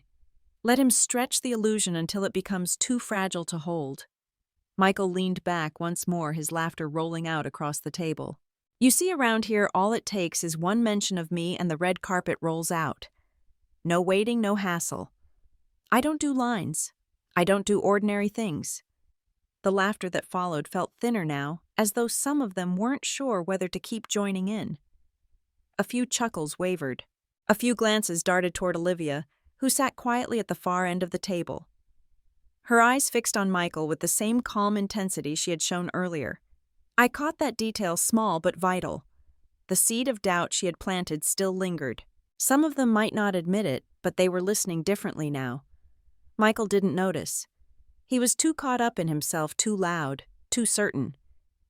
Let him stretch the illusion until it becomes too fragile to hold. Michael leaned back once more, his laughter rolling out across the table. "You see, around here, all it takes is one mention of me and the red carpet rolls out. No waiting, no hassle. I don't do lines. I don't do ordinary things." The laughter that followed felt thinner now, as though some of them weren't sure whether to keep joining in. A few chuckles wavered. A few glances darted toward Olivia, who sat quietly at the far end of the table. Her eyes fixed on Michael with the same calm intensity she had shown earlier. I caught that detail, small but vital. The seed of doubt she had planted still lingered. Some of them might not admit it, but they were listening differently now. Michael didn't notice. He was too caught up in himself, too loud, too certain.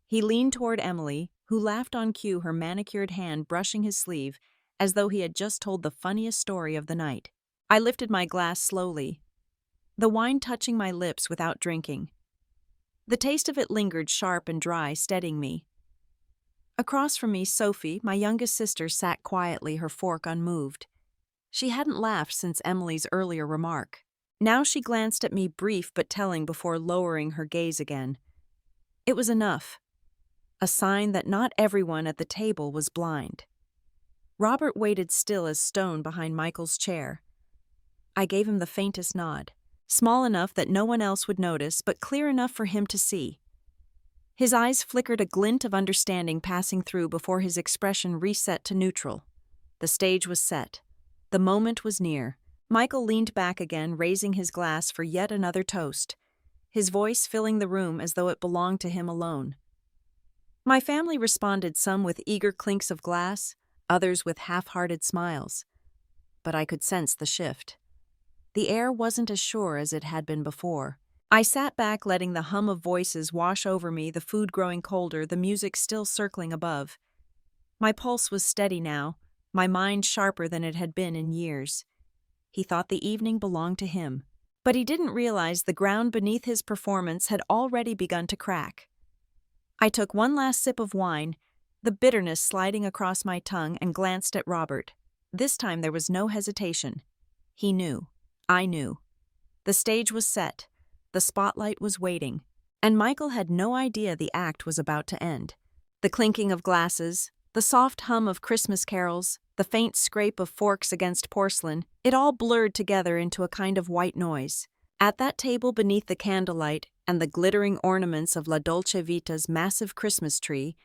He leaned toward Emily, who laughed on cue, her manicured hand brushing his sleeve, as though he had just told the funniest story of the night. I lifted my glass slowly, the wine touching my lips without drinking. The taste of it lingered sharp and dry, steadying me. Across from me, Sophie, my youngest sister, sat quietly, her fork unmoved. She hadn't laughed since Emily's earlier remark. Now she glanced at me, brief but telling, before lowering her gaze again. It was enough. A sign that not everyone at the table was blind. Robert waited still as stone behind Michael's chair. I gave him the faintest nod, small enough that no one else would notice, but clear enough for him to see. His eyes flickered, a glint of understanding passing through before his expression reset to neutral. The stage was set. The moment was near. Michael leaned back again, raising his glass for yet another toast, his voice filling the room as though it belonged to him alone. My family responded, some with eager clinks of glass, others with half-hearted smiles. But I could sense the shift. The air wasn't as sure as it had been before. I sat back, letting the hum of voices wash over me, the food growing colder, the music still circling above. My pulse was steady now, my mind sharper than it had been in years. He thought the evening belonged to him, but he didn't realize the ground beneath his performance had already begun to crack. I took one last sip of wine, the bitterness sliding across my tongue, and glanced at Robert. This time there was no hesitation. He knew. I knew. The stage was set. The spotlight was waiting. And Michael had no idea the act was about to end. The clinking of glasses, the soft hum of Christmas carols, the faint scrape of forks against porcelain, it all blurred together into a kind of white noise. At that table beneath the candlelight and the glittering ornaments of La Dolce Vita's massive Christmas tree,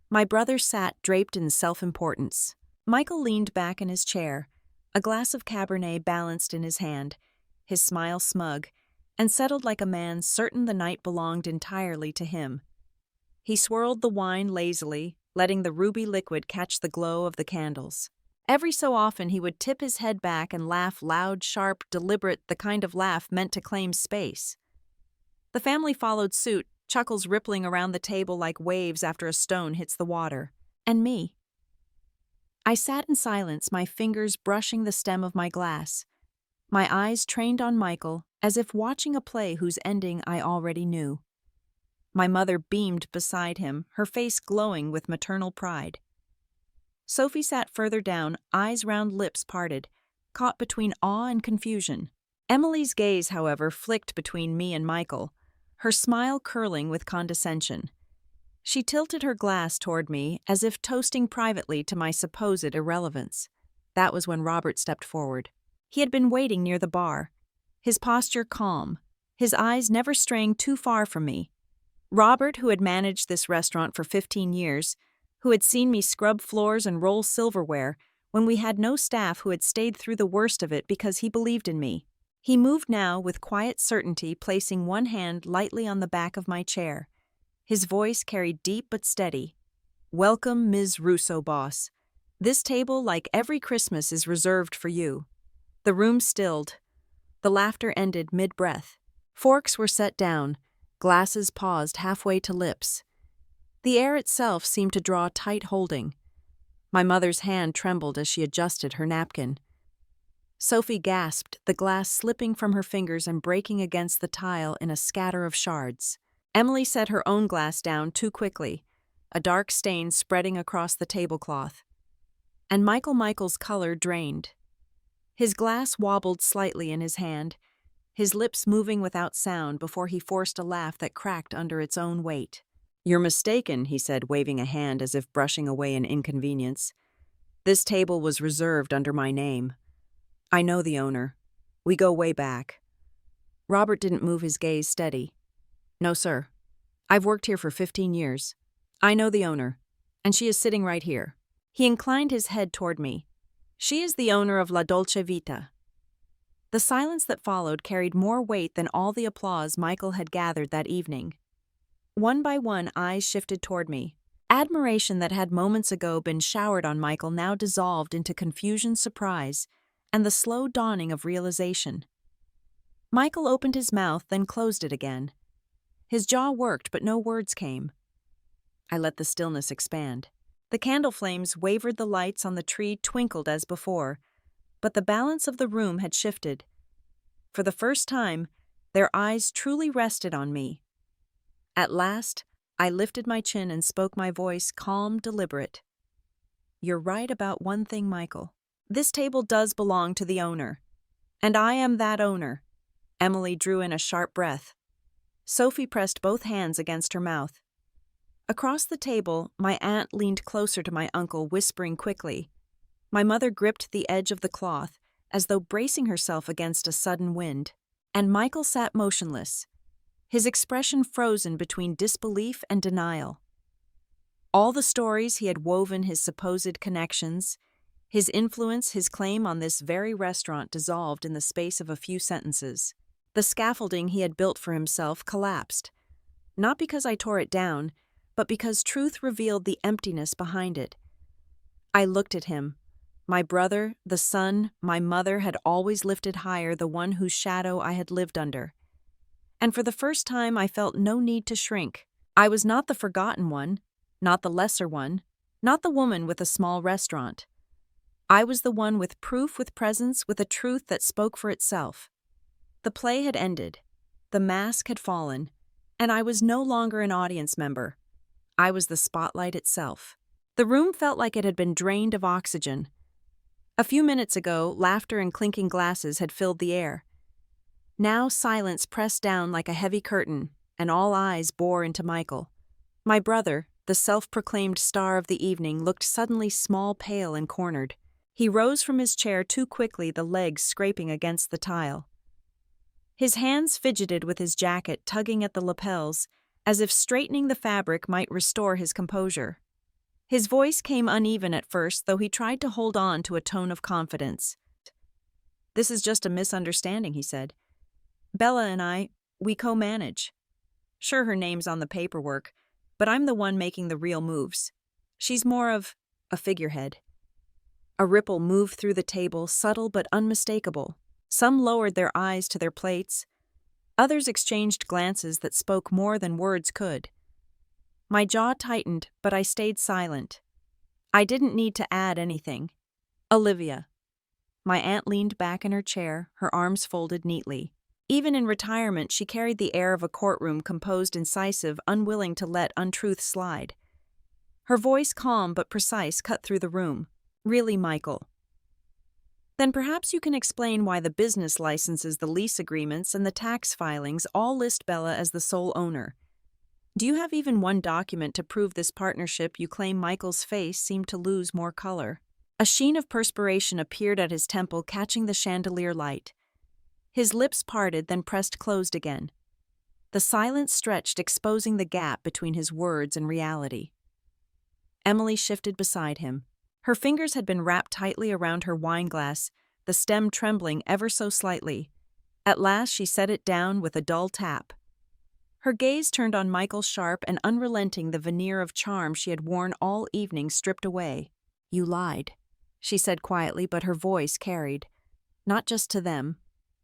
my brother sat draped in self-importance. Michael leaned back in his chair, a glass of Cabernet balanced in his hand, his smile smug, and settled like a man certain the night belonged entirely to him. He swirled the wine lazily, letting the ruby liquid catch the glow of the candles. Every so often he would tip his head back and laugh loud, sharp, deliberate, the kind of laugh meant to claim space. The family followed suit, chuckles rippling around the table like waves after a stone hits the water. And me. I sat in silence, my fingers brushing the stem of my glass, my eyes trained on Michael, as if watching a play whose ending I already knew. My mother beamed beside him, her face glowing with maternal pride. Sophie sat further down, eyes round, lips parted, caught between awe and confusion. Emily's gaze, however, flicked between me and Michael, her smile curling with condescension. She tilted her glass toward me, as if toasting privately to my supposed irrelevance. That was when Robert stepped forward. He had been waiting near the bar, his posture calm, his eyes never straying too far from me. Robert, who had managed this restaurant for 15 years, who had seen me scrub floors and roll silverware when we had no staff, who had stayed through the worst of it because he believed in me. He moved now with quiet certainty, placing one hand lightly on the back of my chair. His voice carried deep but steady. "Welcome, Ms. Russo, boss. This table, like every Christmas, is reserved for you." The room stilled. The laughter ended mid-breath. Forks were set down, glasses paused halfway to lips. The air itself seemed to draw tight holding. My mother's hand trembled as she adjusted her napkin. Sophie gasped, the glass slipping from her fingers and breaking against the tile in a scatter of shards. Emily set her own glass down too quickly, a dark stain spreading across the tablecloth. And Michael's color drained. His glass wobbled slightly in his hand, his lips moving without sound before he forced a laugh that cracked under its own weight. "You're mistaken," he said, waving a hand as if brushing away an inconvenience. "This table was reserved under my name. I know the owner. We go way back." Robert didn't move, his gaze steady. "No, sir. I've worked here for 15 years. I know the owner, and she is sitting right here." He inclined his head toward me. "She is the owner of La Dolce Vita." The silence that followed carried more weight than all the applause Michael had gathered that evening. One by one, eyes shifted toward me. Admiration that had moments ago been showered on Michael now dissolved into confusion, surprise, and the slow dawning of realization. Michael opened his mouth, then closed it again. His jaw worked, but no words came. I let the stillness expand. The candle flames wavered, the lights on the tree twinkled as before, but the balance of the room had shifted. For the first time, their eyes truly rested on me. At last, I lifted my chin and spoke, my voice calm, deliberate. "You're right about one thing, Michael. This table does belong to the owner. And I am that owner." Emily drew in a sharp breath. Sophie pressed both hands against her mouth. Across the table, my aunt leaned closer to my uncle, whispering quickly. My mother gripped the edge of the cloth, as though bracing herself against a sudden wind. And Michael sat motionless, his expression frozen between disbelief and denial. All the stories he had woven, his supposed connections, his influence, his claim on this very restaurant dissolved in the space of a few sentences. The scaffolding he had built for himself collapsed, not because I tore it down, but because truth revealed the emptiness behind it. I looked at him. My brother, the son my mother had always lifted higher, the one whose shadow I had lived under. And for the first time I felt no need to shrink. I was not the forgotten one, not the lesser one, not the woman with a small restaurant. I was the one with proof, with presence, with a truth that spoke for itself. The play had ended. The mask had fallen, and I was no longer an audience member. I was the spotlight itself. The room felt like it had been drained of oxygen. A few minutes ago, laughter and clinking glasses had filled the air. Now silence pressed down like a heavy curtain, and all eyes bore into Michael. My brother, the self-proclaimed star of the evening, looked suddenly small, pale, and cornered. He rose from his chair too quickly, the legs scraping against the tile. His hands fidgeted with his jacket, tugging at the lapels, as if straightening the fabric might restore his composure. His voice came uneven at first, though he tried to hold on to a tone of confidence. "This is just a misunderstanding," he said. "Bella and I, we co-manage. Sure, her name's on the paperwork, but I'm the one making the real moves. She's more of a figurehead." A ripple moved through the table, subtle but unmistakable. Some lowered their eyes to their plates. Others exchanged glances that spoke more than words could. My jaw tightened, but I stayed silent. I didn't need to add anything. Olivia. My aunt leaned back in her chair, her arms folded neatly. Even in retirement, she carried the air of a courtroom, composed, incisive, unwilling to let untruth slide. Her voice, calm but precise, cut through the room. Really, Michael? Then perhaps you can explain why the business licenses, the lease agreements, and the tax filings all list Bella as the sole owner. Do you have even one document to prove this partnership? You claim. Michael's face seemed to lose more color. A sheen of perspiration appeared at his temple, catching the chandelier light. His lips parted, then pressed closed again. The silence stretched, exposing the gap between his words and reality. Emily shifted beside him. Her fingers had been wrapped tightly around her wineglass, the stem trembling ever so slightly. At last she set it down with a dull tap. Her gaze turned on Michael, sharp and unrelenting, the veneer of charm she had worn all evening stripped away. You lied, she said quietly, but her voice carried. Not just to them,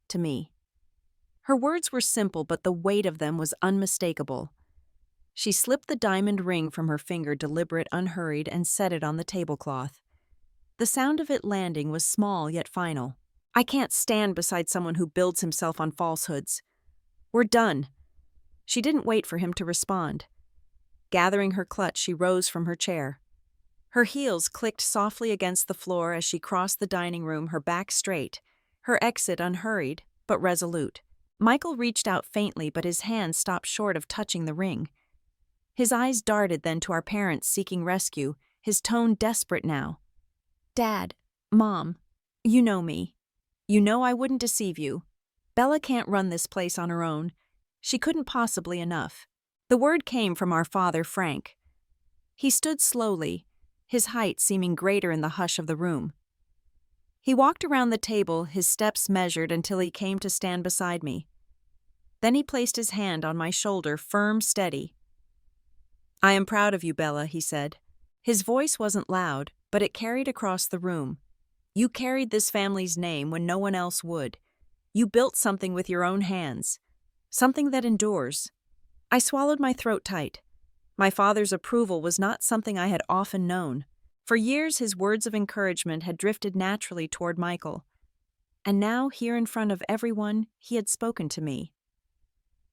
to me. Her words were simple, but the weight of them was unmistakable. She slipped the diamond ring from her finger, deliberate, unhurried, and set it on the tablecloth. The sound of it landing was small yet final. I can't stand beside someone who builds himself on falsehoods. We're done. She didn't wait for him to respond. Gathering her clutch, she rose from her chair. Her heels clicked softly against the floor as she crossed the dining room, her back straight, her exit unhurried but resolute. Michael reached out faintly, but his hand stopped short of touching the ring. His eyes darted then to our parents, seeking rescue, his tone desperate now. Dad, Mom, you know me. You know I wouldn't deceive you. Bella can't run this place on her own. She couldn't possibly enough. The word came from our father, Frank. He stood slowly, his height seeming greater in the hush of the room. He walked around the table, his steps measured, until he came to stand beside me. Then he placed his hand on my shoulder, firm, steady. I am proud of you, Bella, he said. His voice wasn't loud, but it carried across the room. You carried this family's name when no one else would. You built something with your own hands. Something that endures. I swallowed my throat tight. My father's approval was not something I had often known. For years, his words of encouragement had drifted naturally toward Michael. And now, here in front of everyone, he had spoken to me.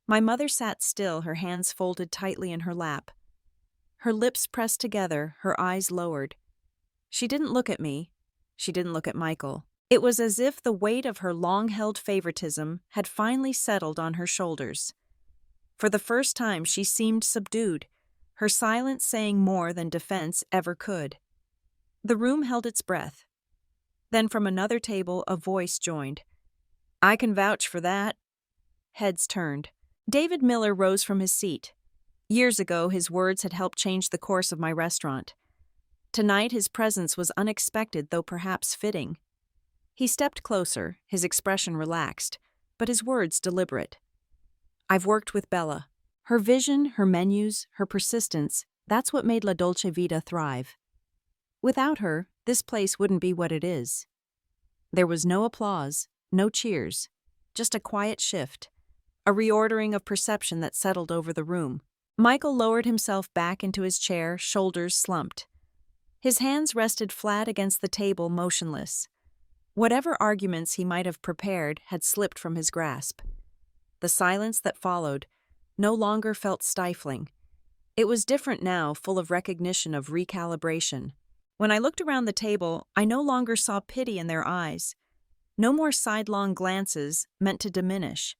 My mother sat still, her hands folded tightly in her lap. Her lips pressed together, her eyes lowered. She didn't look at me. She didn't look at Michael. It was as if the weight of her long-held favoritism had finally settled on her shoulders. For the first time, she seemed subdued, her silence saying more than defense ever could. The room held its breath. Then from another table, a voice joined. I can vouch for that. Heads turned. David Miller rose from his seat. Years ago, his words had helped change the course of my restaurant. Tonight, his presence was unexpected, though perhaps fitting. He stepped closer, his expression relaxed, but his words deliberate. I've worked with Bella. Her vision, her menus, her persistence, that's what made La Dolce Vita thrive. Without her, this place wouldn't be what it is. There was no applause, no cheers, just a quiet shift, a reordering of perception that settled over the room. Michael lowered himself back into his chair, shoulders slumped. His hands rested flat against the table, motionless. Whatever arguments he might have prepared had slipped from his grasp. The silence that followed no longer felt stifling. It was different now, full of recognition, of recalibration. When I looked around the table, I no longer saw pity in their eyes. No more sidelong glances meant to diminish.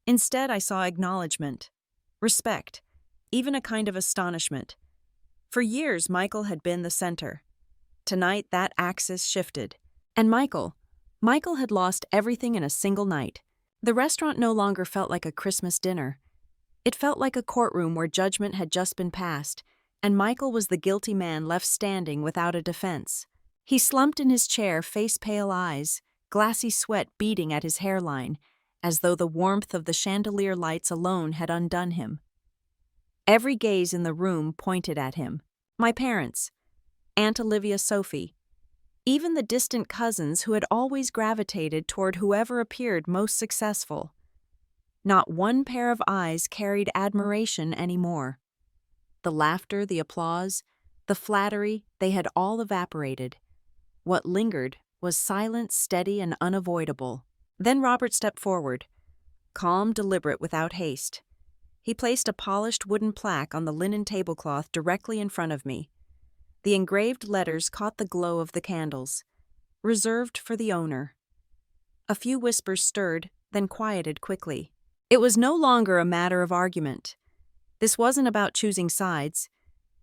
Instead, I saw acknowledgement, respect, even a kind of astonishment. For years, Michael had been the center. Tonight, that axis shifted. And Michael had lost everything in a single night. The restaurant no longer felt like a Christmas dinner. It felt like a courtroom where judgment had just been passed, and Michael was the guilty man left standing without a defense. He slumped in his chair, face-pale eyes, glassy sweat beading at his hairline, as though the warmth of the chandelier lights alone had undone him. Every gaze in the room pointed at him. My parents, Aunt Olivia, Sophie, even the distant cousins who had always gravitated toward whoever appeared most successful. Not one pair of eyes carried admiration anymore. The laughter, the applause, the flattery, they had all evaporated. What lingered was silence, steady and unavoidable. Then Robert stepped forward, calm, deliberate, without haste. He placed a polished wooden plaque on the linen tablecloth directly in front of me. The engraved letters caught the glow of the candles. Reserved for the owner. A few whispers stirred, then quieted quickly. It was no longer a matter of argument. This wasn't about choosing sides.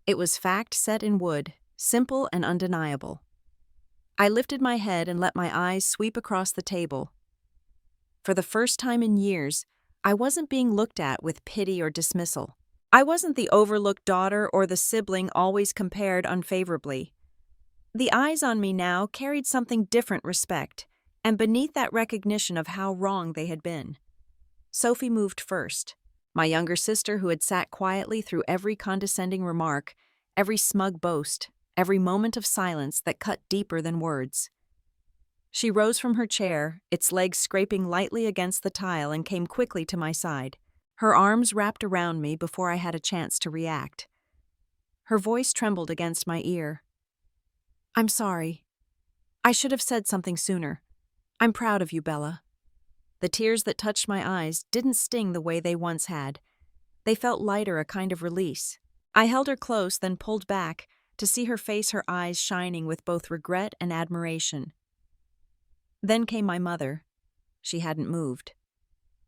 It was fact set in wood, simple and undeniable. I lifted my head and let my eyes sweep across the table. For the first time in years, I wasn't being looked at with pity or dismissal. I wasn't the overlooked daughter or the sibling always compared unfavorably. The eyes on me now carried something different respect, and beneath that recognition of how wrong they had been. Sophie moved first, my younger sister who had sat quietly through every condescending remark, every smug boast, every moment of silence that cut deeper than words. She rose from her chair, its legs scraping lightly against the tile, and came quickly to my side. Her arms wrapped around me before I had a chance to react. Her voice trembled against my ear. "I'm sorry. I should have said something sooner. I'm proud of you, Bella." The tears that touched my eyes didn't sting the way they once had. They felt lighter, a kind of release. I held her close, then pulled back to see her face, her eyes shining with both regret and admiration. Then came my mother. She hadn't moved.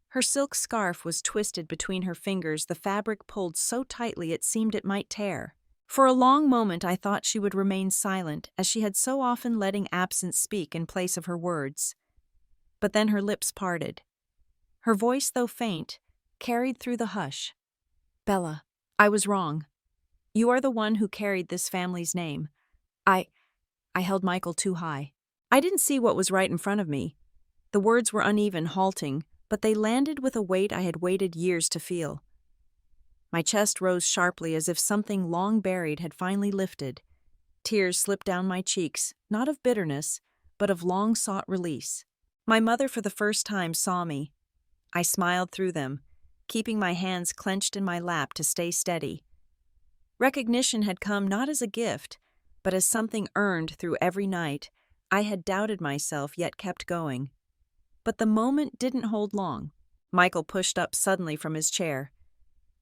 Her silk scarf was twisted between her fingers, the fabric pulled so tightly it seemed it might tear. For a long moment I thought she would remain silent, as she had so often letting absence speak in place of her words. But then her lips parted. Her voice, though faint, carried through the hush. "Bella, I was wrong. You are the one who carried this family's name. I held Michael too high. I didn't see what was right in front of me. The words were uneven, halting, but they landed with a weight I had waited years to feel. My chest rose sharply as if something long buried had finally lifted. Tears slipped down my cheeks, not of bitterness, but of long-sought release. My mother for the first time saw me. I smiled through them, keeping my hands clenched in my lap to stay steady. Recognition had come not as a gift, but as something earned through every night. I had doubted myself, yet kept going. But the moment didn't hold long. Michael pushed up suddenly from his chair.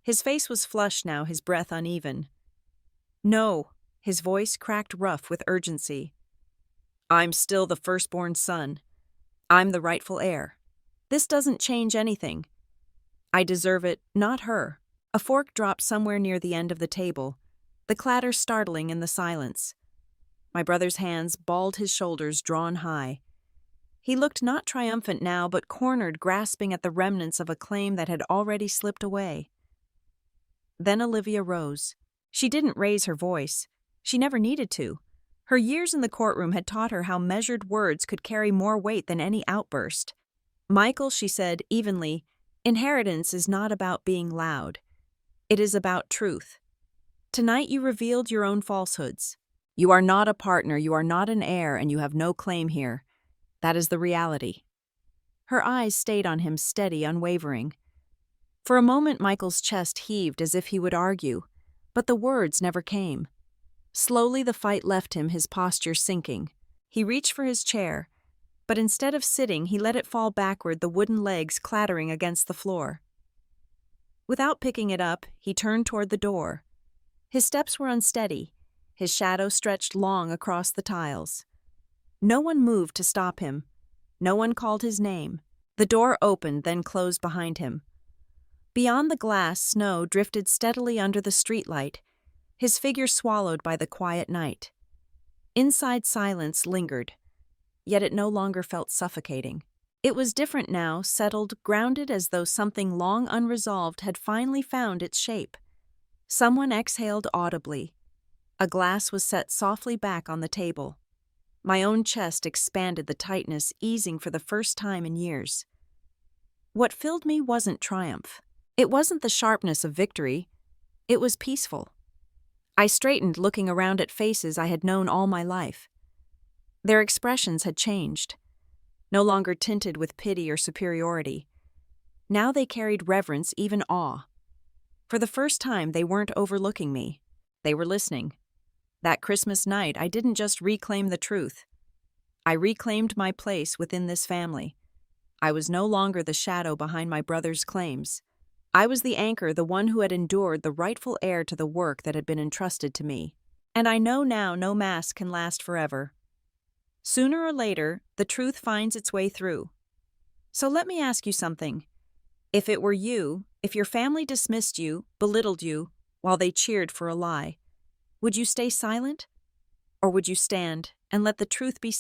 His face was flushed now, his breath uneven. "No," his voice cracked rough with urgency. "I'm still the firstborn son. I'm the rightful heir. This doesn't change anything. I deserve it, not her." A fork dropped somewhere near the end of the table, the clatter startling in the silence. My brother's hands balled his shoulders, drawn high. He looked not triumphant now, but cornered, grasping at the remnants of a claim that had already slipped away. Then Olivia rose. She didn't raise her voice. She never needed to. Her years in the courtroom had taught her how measured words could carry more weight than any outburst. "Michael," she said evenly, "inheritance is not about being loud. It is about truth. Tonight you revealed your own falsehoods. You are not a partner, you are not an heir, and you have no claim here. That is the reality." Her eyes stayed on him, steady, unwavering. For a moment Michael's chest heaved as if he would argue, but the words never came. Slowly the fight left him, his posture sinking. He reached for his chair, but instead of sitting, he let it fall backward, the wooden legs clattering against the floor. Without picking it up, he turned toward the door. His steps were unsteady. His shadow stretched long across the tiles. No one moved to stop him. No one called his name. The door opened, then closed behind him. Beyond the glass, snow drifted steadily under the streetlight, his figure swallowed by the quiet night. Inside, silence lingered, yet it no longer felt suffocating. It was different now, settled, grounded, as though something long unresolved had finally found its shape. Someone exhaled audibly. A glass was set softly back on the table. My own chest expanded, the tightness easing for the first time in years. What filled me wasn't triumph. It wasn't the sharpness of victory. It was peaceful. I straightened, looking around at faces I had known all my life. Their expressions had changed, no longer tinted with pity or superiority. Now they carried reverence, even awe. For the first time, they weren't overlooking me. They were listening. That Christmas night, I didn't just reclaim the truth. I reclaimed my place within this family. I was no longer the shadow behind my brother's claims. I was the anchor, the one who had endured, the rightful heir to the work that had been entrusted to me. And I know now no mask can last forever. Sooner or later, the truth finds its way through. So let me ask you something. If it were you, if your family dismissed you, belittled you, while they cheered for a lie, would you stay silent? Or would you stand and let the truth be